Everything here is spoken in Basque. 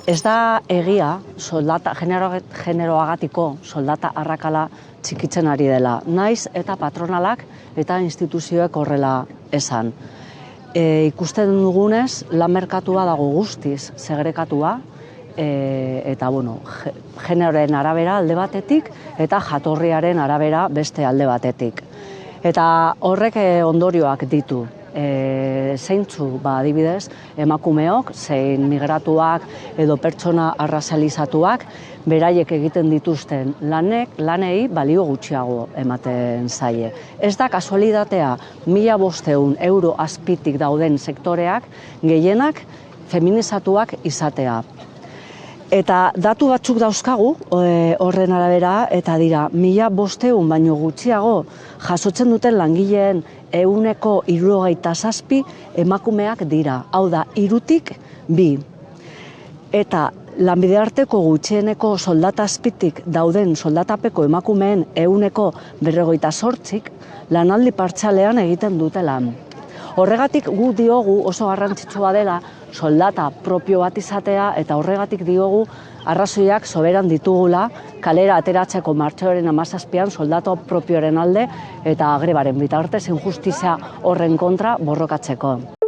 Ez da egia soldata generoagatiko soldata arrakala txikitzen ari dela, naiz eta patronalak eta instituzioek horrela esan. Ikusten dugunez, lan merkatua dago guztiz segrekatua, eta generoaren arabera alde batetik eta jatorriaren arabera beste alde batetik. Eta horrek ondorioak ditu. Zeintzu, adibidez, emakumeok, zein migratuak edo pertsona arrazializatuak, beraiek egiten dituzten lanei balio gutxiago ematen zaie. Ez da kasualitatea 1.500 euro azpitik dauden sektoreak gehienak feminizatuak izatea. Eta datu batzuk dauzkagu horren arabera, eta dira 1.500 baino gutxiago jasotzen duten langileen 77% emakumeak dira, hau da, 3tik 2. Eta lanbide arteko gutxieneko soldata azpitik dauden soldatapeko emakumeen 58%, lanaldi partzialean egiten dute lan. Horregatik gu diogu oso garrantzitsua dela soldata propio bat izatea, eta horregatik diogu arrazoiak soberan ditugula kalera ateratzeko martxoaren 17an soldata propioaren alde eta grebaren bitartez injustizia horren kontra borrokatzeko.